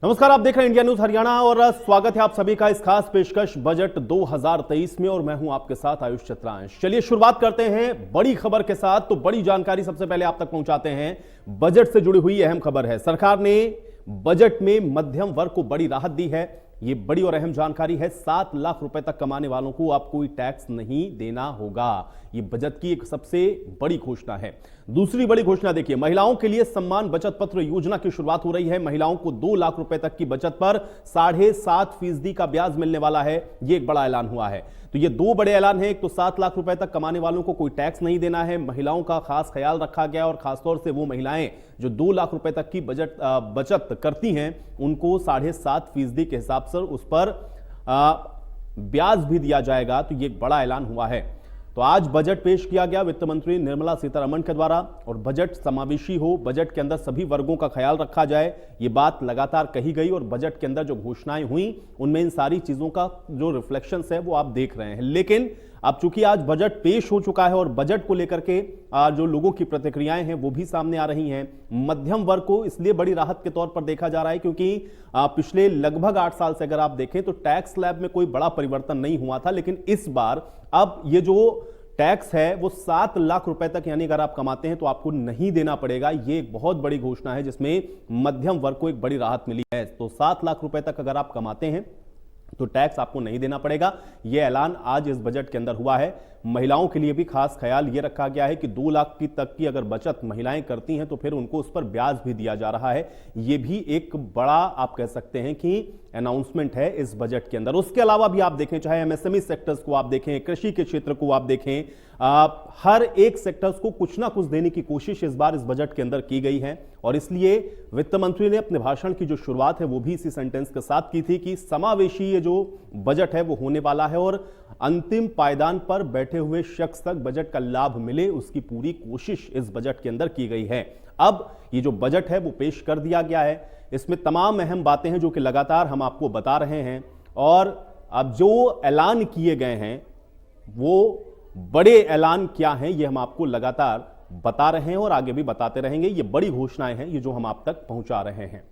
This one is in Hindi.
नमस्कार, आप देख रहे हैं इंडिया न्यूज हरियाणा और स्वागत है आप सभी का इस खास पेशकश बजट 2023 में। और मैं हूं आपके साथ आयुष चतुरांश। चलिए शुरुआत करते हैं बड़ी खबर के साथ। तो बड़ी जानकारी सबसे पहले आप तक पहुंचाते हैं। बजट से जुड़ी हुई अहम खबर है। सरकार ने बजट में मध्यम वर्ग को बड़ी राहत दी है। ये बड़ी और अहम जानकारी है। 7 लाख रुपए तक कमाने वालों को अब कोई टैक्स नहीं देना होगा। ये बजट की एक सबसे बड़ी घोषणा है। दूसरी बड़ी घोषणा देखिए, महिलाओं के लिए सम्मान बचत पत्र योजना की शुरुआत हो रही है। महिलाओं को 2 लाख रुपए तक की बचत पर 7.5% का ब्याज मिलने वाला है। यह एक बड़ा ऐलान हुआ है। तो ये 2 बड़े ऐलान हैं। एक तो 7 लाख रुपए तक कमाने वालों को कोई टैक्स नहीं देना है। महिलाओं का खास ख्याल रखा गया और खासतौर से वो महिलाएं जो 2 लाख रुपए तक की बचत करती हैं, उनको 7.5% के हिसाब से उस पर ब्याज भी दिया जाएगा। तो ये एक बड़ा ऐलान हुआ है। तो आज बजट पेश किया गया वित्त मंत्री निर्मला सीतारमण के द्वारा। और बजट समावेशी हो, बजट के अंदर सभी वर्गों का ख्याल रखा जाए, ये बात लगातार कही गई। और बजट के अंदर जो घोषणाएं हुई उनमें इन सारी चीजों का जो रिफ्लेक्शंस है वो आप देख रहे हैं। लेकिन अब चूंकि आज बजट पेश हो चुका है और बजट को लेकर के जो लोगों की प्रतिक्रियाएं हैं वो भी सामने आ रही हैं। मध्यम वर्ग को इसलिए बड़ी राहत के तौर पर देखा जा रहा है क्योंकि पिछले लगभग 8 साल से अगर आप देखें तो टैक्स स्लैब में कोई बड़ा परिवर्तन नहीं हुआ था। लेकिन इस बार अब ये जो टैक्स है वो 7 लाख रुपए तक, यानी अगर आप कमाते हैं तो आपको नहीं देना पड़ेगा। ये एक बहुत बड़ी घोषणा है जिसमें मध्यम वर्ग को एक बड़ी राहत मिली है। तो 7 लाख रुपए तक अगर आप कमाते हैं तो टैक्स आपको नहीं देना पड़ेगा। यह ऐलान आज इस बजट के अंदर हुआ है। महिलाओं के लिए भी खास ख्याल यह रखा गया है कि 2 लाख तक की अगर बचत महिलाएं करती हैं तो फिर उनको उस पर ब्याज भी दिया जा रहा है। यह भी एक बड़ा आप कह सकते हैं कि अनाउंसमेंट है इस बजट के अंदर। उसके अलावा भी आप देखें, चाहे एमएसएमई सेक्टर्स को आप देखें, कृषि के क्षेत्र को आप देखें, हर एक सेक्टर्स को कुछ ना कुछ देने की कोशिश इस बार इस बजट के अंदर की गई है। और इसलिए वित्त मंत्री ने अपने भाषण की जो शुरुआत है वो भी इसी सेंटेंस के साथ की थी कि समावेशी ये जो बजट है वो होने वाला है और अंतिम पायदान पर बैठे हुए शख्स तक बजट का लाभ मिले, उसकी पूरी कोशिश इस बजट के अंदर की गई है। अब ये जो बजट है वो पेश कर दिया गया है। इसमें तमाम अहम बातें हैं जो कि लगातार हम आपको बता रहे हैं। और अब जो ऐलान किए गए हैं वो बड़े ऐलान क्या हैं ये हम आपको लगातार बता रहे हैं और आगे भी बताते रहेंगे। ये बड़ी घोषणाएं हैं ये जो हम आप तक पहुंचा रहे हैं।